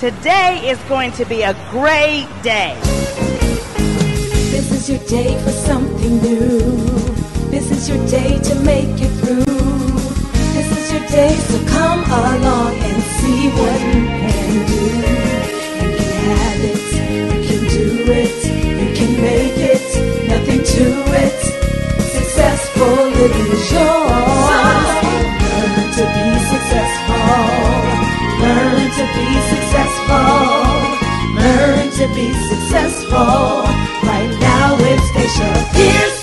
Today is going to be a great day. This is your day for something new. This is your day to make it through. This is your day, so come along and see what you can do. You can have it, you can do it, you can make it, nothing to it. Successful living is yours. Learn to be successful. Learn to be successful. Learn to be successful. Right now with Stacia Pierce.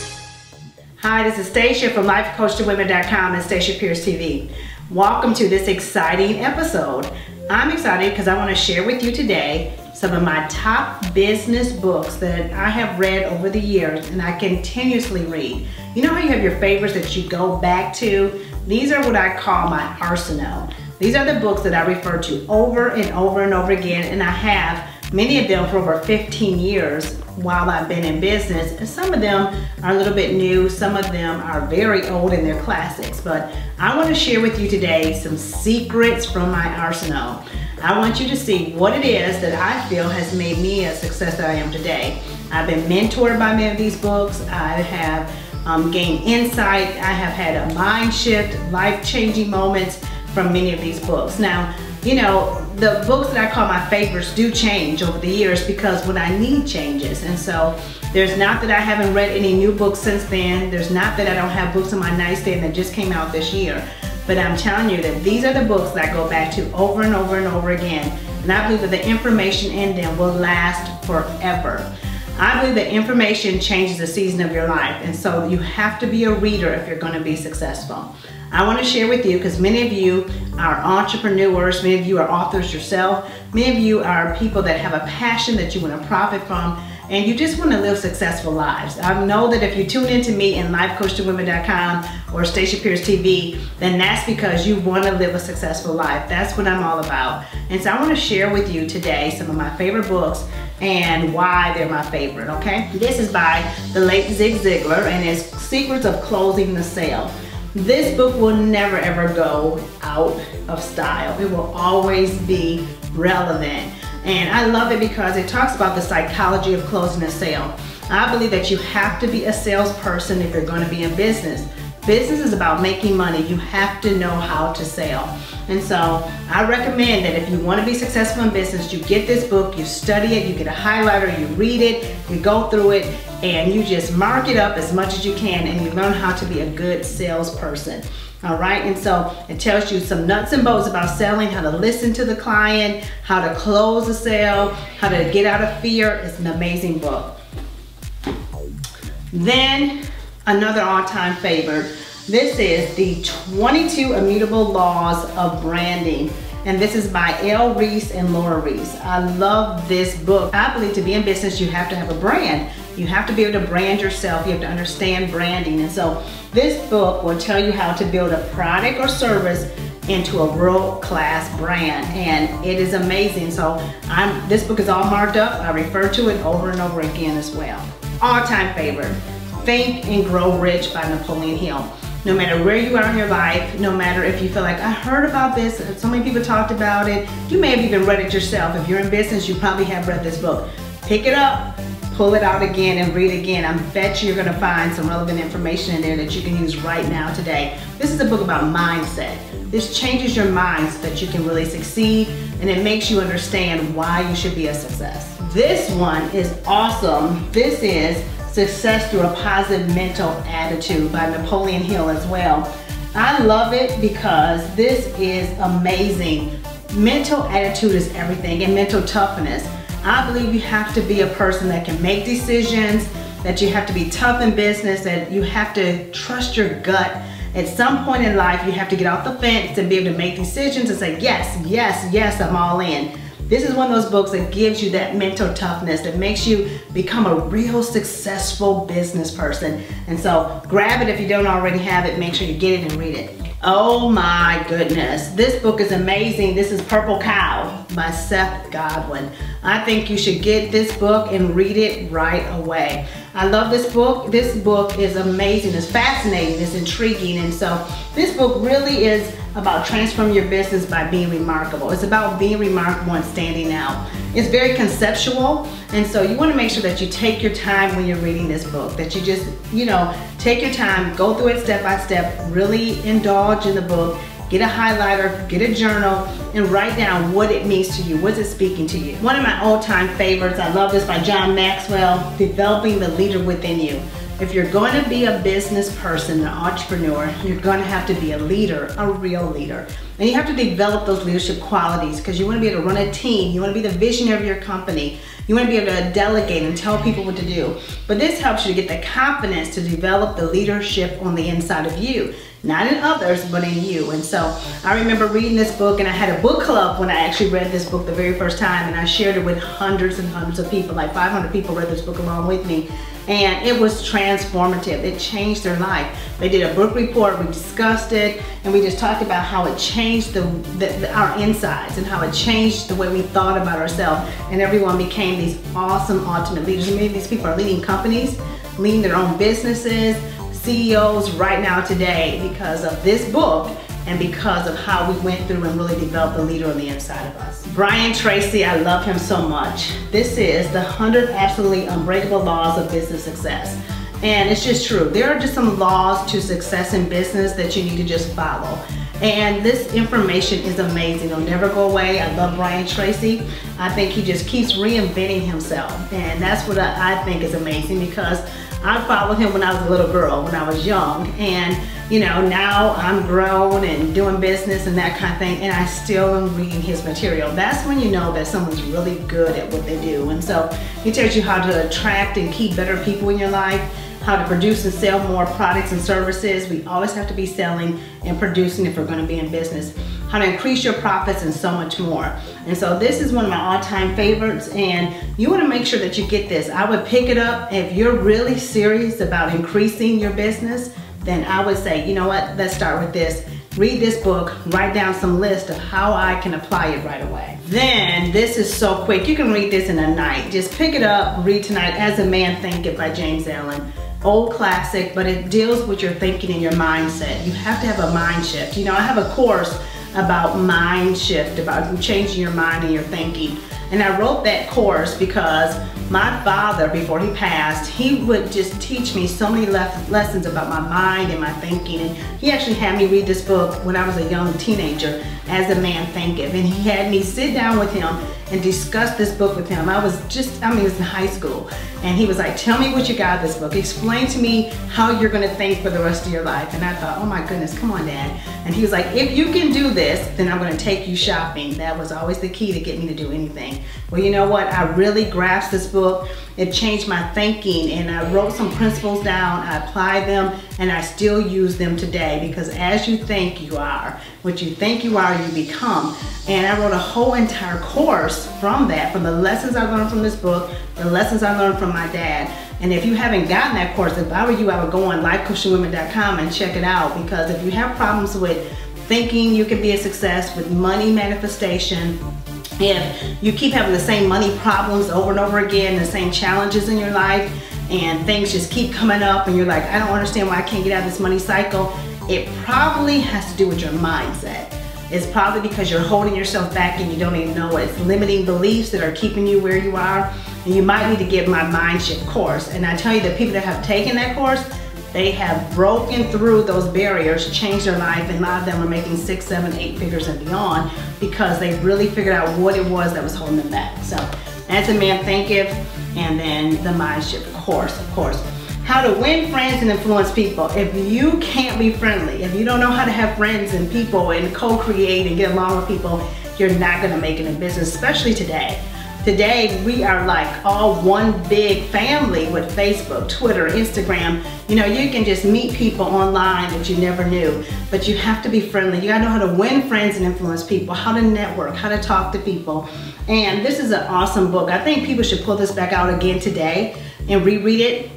Hi, this is Stacia from LifeCoachToWomen.com and Stacia Pierce TV. Welcome to this exciting episode. I'm excited because I want to share with you today some of my top business books that I have read over the years and I continuously read. You know how you have your favorites that you go back to? These are what I call my arsenal. These are the books that I refer to over and over and over again, and I have many of them for over 15 years while I've been in business, and some of them are a little bit new, some of them are very old and they're classics, but I want to share with you today some secrets from my arsenal. I want you to see what it is that I feel has made me a success that I am today. I've been mentored by many of these books. I have gained insight. I have had a mind shift, life-changing moments from many of these books. Now, you know, the books that I call my favorites do change over the years because when I need changes. And so there's not that I haven't read any new books since then. There's not that I don't have books on my nightstand that just came out this year. But I'm telling you that these are the books that I go back to over and over and over again. And I believe that the information in them will last forever. I believe that information changes the season of your life. And so you have to be a reader if you're going to be successful. I want to share with you because many of you are entrepreneurs, many of you are authors yourself, many of you are people that have a passion that you want to profit from, and you just want to live successful lives. I know that if you tune into me in LifeCoachToWomen.com or Stacia Pierce TV, then that's because you want to live a successful life. That's what I'm all about. And so I want to share with you today some of my favorite books and why they're my favorite, okay? This is by the late Zig Ziglar and it's Secrets of Closing the Sale. This book will never ever go out of style. It will always be relevant. And I love it because it talks about the psychology of closing a sale. I believe that you have to be a salesperson if you're going to be in business. Business is about making money. You have to know how to sell. And so I recommend that if you want to be successful in business, you get this book, you study it, you get a highlighter, you read it, you go through it, and you just mark it up as much as you can and you learn how to be a good salesperson. All right, and so it tells you some nuts and bolts about selling, how to listen to the client, how to close a sale, how to get out of fear. It's an amazing book. Then another all-time favorite. This is the 22 Immutable Laws of Branding. And this is by Elle Reese and Laura Reese. I love this book. I believe to be in business, you have to have a brand. You have to be able to brand yourself. You have to understand branding. And so this book will tell you how to build a product or service into a world-class brand. And it is amazing. So this book is all marked up. I refer to it over and over again as well. All-time favorite, Think and Grow Rich by Napoleon Hill. No matter where you are in your life, no matter if you feel like, I heard about this, so many people talked about it, you may have even read it yourself. If you're in business, you probably have read this book. Pick it up, pull it out again and read again. I bet you're gonna find some relevant information in there that you can use right now today. This is a book about mindset. This changes your mind so that you can really succeed and it makes you understand why you should be a success. This one is awesome. This is Success Through a Positive Mental Attitude by Napoleon Hill as well. I love it because this is amazing. Mental attitude is everything, and mental toughness. I believe you have to be a person that can make decisions, that you have to be tough in business, that you have to trust your gut. At some point in life, you have to get off the fence and be able to make decisions and say, yes, yes, yes, I'm all in. This is one of those books that gives you that mental toughness, that makes you become a real successful business person. And so grab it if you don't already have it. Make sure you get it and read it. Oh my goodness, this book is amazing. This is Purple Cow by Seth Godin. I think you should get this book and read it right away. I love this book. This book is amazing, it's fascinating, it's intriguing, and so this book really is about transforming your business by being remarkable. It's about being remarkable and standing out. It's very conceptual, and so you want to make sure that you take your time when you're reading this book, that you just, take your time, go through it step by step, really indulge in the book, get a highlighter, get a journal, and write down what it means to you. What's it speaking to you? One of my all-time favorites, I love this, by John Maxwell, Developing the Leader Within You. If you're going to be a business person, an entrepreneur, you're going to have to be a leader, a real leader. And you have to develop those leadership qualities because you want to be able to run a team. You want to be the visionary of your company. You want to be able to delegate and tell people what to do. But this helps you to get the confidence to develop the leadership on the inside of you. Not in others, but in you. And so I remember reading this book, and I had a book club when I actually read this book the very first time, and I shared it with hundreds and hundreds of people. Like 500 people read this book along with me, and it was transformative. It changed their life. They did a book report, we discussed it, and we just talked about how it changed our insides and how it changed the way we thought about ourselves, and everyone became these awesome ultimate leaders. And many of these people are leading companies, leading their own businesses, CEOs right now today because of this book and because of how we went through and really developed the leader on the inside of us. Brian Tracy, I love him so much. This is the 100 Absolutely Unbreakable Laws of Business Success. And it's just true. There are just some laws to success in business that you need to just follow. And this information is amazing. It'll never go away. I love Brian Tracy. I think he just keeps reinventing himself. And that's what I think is amazing, because I followed him when I was a little girl, when I was young, and now I'm grown and doing business and that kind of thing, and I still am reading his material. That's when you know that someone's really good at what they do. And so he tells you how to attract and keep better people in your life, how to produce and sell more products and services. We always have to be selling and producing if we're going to be in business. How to increase your profits and so much more. And so this is one of my all-time favorites, and you want to make sure that you get this. I would pick it up. If you're really serious about increasing your business, then I would say, you know what, let's start with this. Read this book, write down some list of how I can apply it right away. Then, this is so quick. You can read this in a night. Just pick it up, read tonight, As a Man Thinketh by James Allen. Old classic, but it deals with your thinking and your mindset. You have to have a mind shift. I have a course about mind shift, about changing your mind and your thinking. And I wrote that course because my father, before he passed, he would just teach me so many lessons about my mind and my thinking. And he actually had me read this book when I was a young teenager, As a Man Thinketh. And he had me sit down with him and discuss this book with him. It was in high school. And he was like, tell me what you got out of this book. Explain to me how you're gonna think for the rest of your life. And I thought, oh my goodness, come on, Dad. And he was like, if you can do this, then I'm gonna take you shopping. That was always the key to get me to do anything. Well, you know what? I really grasped this book. It changed my thinking, and I wrote some principles down, I applied them, and I still use them today, because as you think, you are. What you think you are, you become. And I wrote a whole entire course from that, from the lessons I learned from this book, the lessons I learned from my dad. And if you haven't gotten that course, if I were you, I would go on lifecoachingwomen.com and check it out, because if you have problems with thinking you can be a success, with money manifestation, if you keep having the same money problems over and over again, the same challenges in your life, and things just keep coming up and you're like, I don't understand why I can't get out of this money cycle, it probably has to do with your mindset. It's probably because you're holding yourself back and you don't even know it. It's limiting beliefs that are keeping you where you are, and you might need to get my Mind Shift course. And I tell you, the people that have taken that course, they have broken through those barriers, changed their life, and a lot of them are making 6, 7, 8 figures and beyond, because they really figured out what it was that was holding them back. So, As a Man Thinketh, and then the Mind Shift course, of course. How to win friends and influence people. If you can't be friendly, if you don't know how to have friends and people and co-create and get along with people, you're not gonna make it in business, especially today. Today, we are like all one big family with Facebook, Twitter, Instagram. You can just meet people online that you never knew, but you have to be friendly. You gotta know how to win friends and influence people, how to network, how to talk to people. And this is an awesome book. I think people should pull this back out again today and reread it,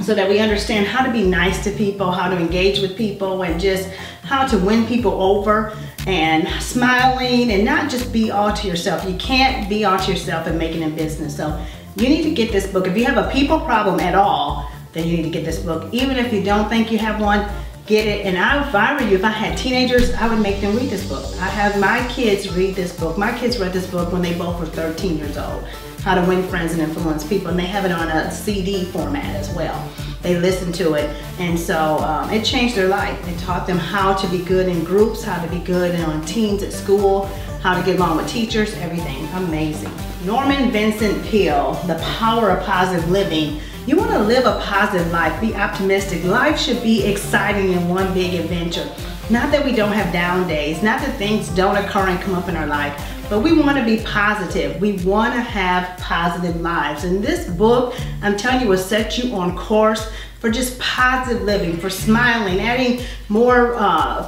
so that we understand how to be nice to people, how to engage with people, and just how to win people over, and smiling, and not just be all to yourself. You can't be all to yourself and make it in business. So You need to get this book. If you have a people problem at all, then you need to get this book. Even if you don't think you have one, get it. And if I were you, if I had teenagers, I would make them read this book. I have my kids read this book. My kids read this book when they both were 13 years old. How to Win Friends and Influence People. And they have it on a CD format as well. They listen to it. And so it changed their life. It taught them how to be good in groups, how to be good on teams at school, how to get along with teachers, everything. Amazing. Norman Vincent Peale, The Power of Positive Living. You want to live a positive life, be optimistic. Life should be exciting in one big adventure. Not that we don't have down days, not that things don't occur and come up in our life, but we want to be positive. We want to have positive lives. And this book, I'm telling you, will set you on course for just positive living, for smiling, adding more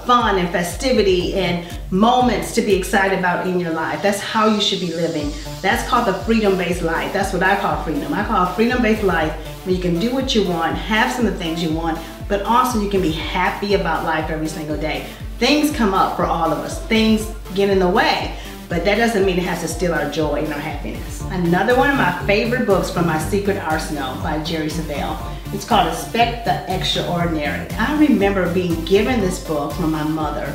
fun and festivity and moments to be excited about in your life. That's how you should be living. That's called the freedom-based life. That's what I call freedom. I call freedom-based life where you can do what you want, have some of the things you want, but also you can be happy about life every single day. Things come up for all of us. Things get in the way. But that doesn't mean it has to steal our joy and our happiness. Another one of my favorite books from my secret arsenal by Jerry Savelle. It's called Expect the Extraordinary. I remember being given this book from my mother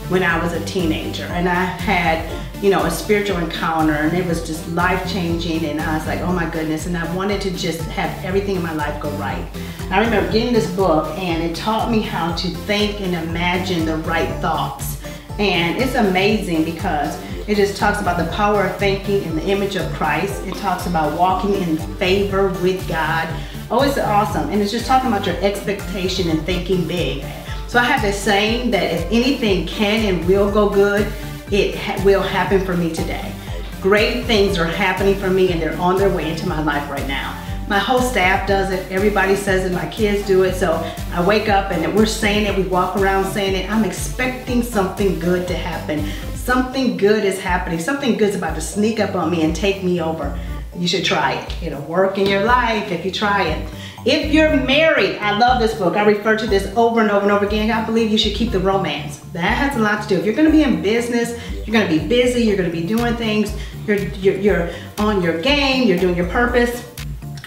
when I was a teenager, and I had, a spiritual encounter, and it was just life-changing, and I was like, oh my goodness, and I wanted to just have everything in my life go right. I remember getting this book, and it taught me how to think and imagine the right thoughts. And it's amazing because it just talks about the power of thinking in the image of Christ. It talks about walking in favor with God. Oh, it's awesome. And it's just talking about your expectation and thinking big. So I have this saying that if anything can and will go good, it will happen for me today. Great things are happening for me, and they're on their way into my life right now. My whole staff does it. Everybody says it. My kids do it. So I wake up and we're saying it. We walk around saying it. I'm expecting something good to happen. Something good is happening. Something good is about to sneak up on me and take me over. You should try it. It'll work in your life if you try it. If you're married, I love this book. I refer to this over and over and over again. I believe you should keep the romance. That has a lot to do. If you're going to be in business, you're going to be busy, you're going to be doing things, you're on your game, you're doing your purpose.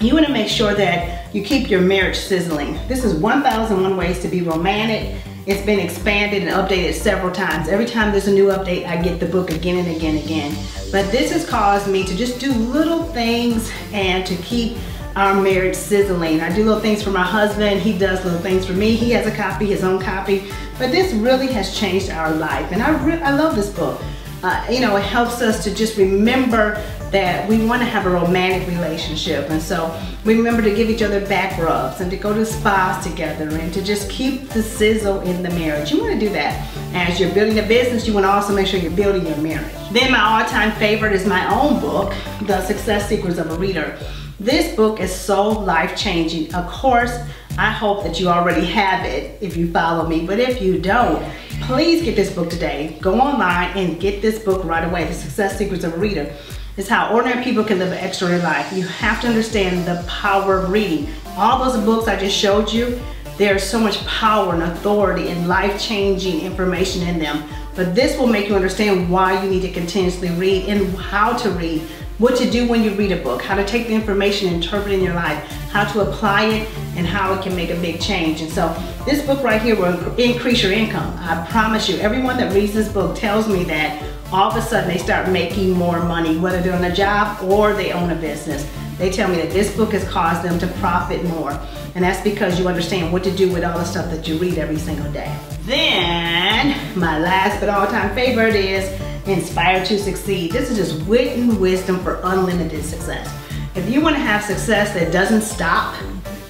You want to make sure that you keep your marriage sizzling. This is 1001 Ways to Be Romantic. It's been expanded and updated several times. Every time there's a new update, I get the book again and again and again. But this has caused me to just do little things and to keep our marriage sizzling. I do little things for my husband. He does little things for me. He has a copy, his own copy. But this really has changed our life. And I love this book. It helps us to just remember that we want to have a romantic relationship, and so we remember to give each other back rubs and to go to spas together and to just keep the sizzle in the marriage. You want to do that. As you're building a business, you want to also make sure you're building your marriage. Then my all-time favorite is my own book, The Success Secrets of a Reader. This book is so life-changing. Of course, I hope that you already have it if you follow me, but if you don't, please get this book today. Go online and get this book right away, The Success Secrets of a Reader. It's how ordinary people can live an extraordinary life. You have to understand the power of reading. All those books I just showed you, there's so much power and authority and life-changing information in them. But this will make you understand why you need to continuously read and how to read, what to do when you read a book, how to take the information and interpret it in your life, how to apply it, and how it can make a big change. And so this book right here will increase your income. I promise you, everyone that reads this book tells me that all of a sudden they start making more money, whether they're on a job or they own a business. They tell me that this book has caused them to profit more. And that's because you understand what to do with all the stuff that you read every single day. Then, my last but all-time favorite is Inspire to Succeed. This is just wit and wisdom for unlimited success. If you want to have success that doesn't stop,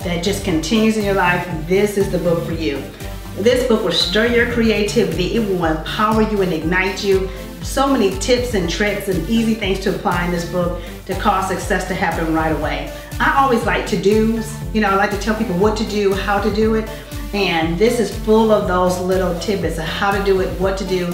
that just continues in your life, this is the book for you. This book will stir your creativity. It will empower you and ignite you. So many tips and tricks and easy things to apply in this book to cause success to happen right away. I always like to-dos. I like to tell people what to do, how to do it. And this is full of those little tidbits of how to do it, what to do.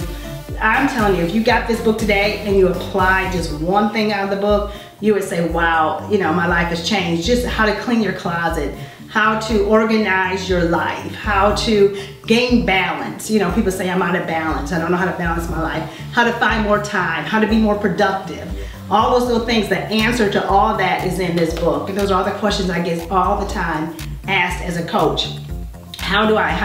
I'm telling you, if you got this book today and you apply just one thing out of the book, you would say, wow, my life has changed. Just how to clean your closet, how to organize your life, how to gain balance. You know, people say I'm out of balance. I don't know how to balance my life. How to find more time, how to be more productive. All those little things, the answer to all that is in this book. And those are all the questions I get all the time asked as a coach. How do I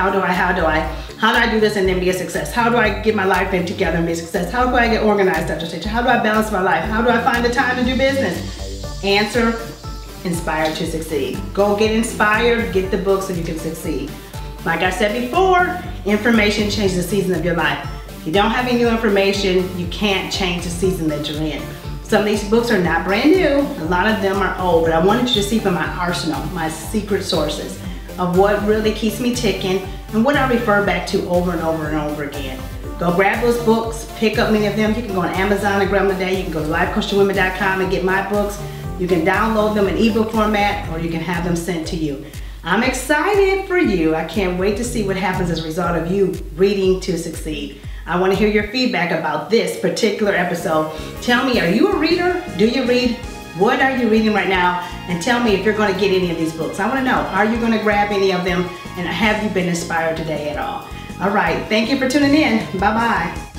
do this and then be a success? How do I get my life in together and be a success? How do I get organized, Dr. Stacia? How do I balance my life? How do I find the time to do business? Answer, inspired to succeed. Go get inspired, get the book so you can succeed. Like I said before, information changes the season of your life. If you don't have any new information, you can't change the season that you're in. Some of these books are not brand new. A lot of them are old, but I wanted you to see from my arsenal, my secret sources of what really keeps me ticking and what I refer back to over and over and over again. Go grab those books, pick up many of them. You can go on Amazon and grab them today. You can go to lifecoachtowomen.com and get my books. You can download them in ebook format or you can have them sent to you. I'm excited for you. I can't wait to see what happens as a result of you reading to succeed. I want to hear your feedback about this particular episode. Tell me, are you a reader? Do you read? What are you reading right now? And tell me if you're going to get any of these books. I want to know, are you going to grab any of them? And have you been inspired today at all? All right, thank you for tuning in. Bye-bye.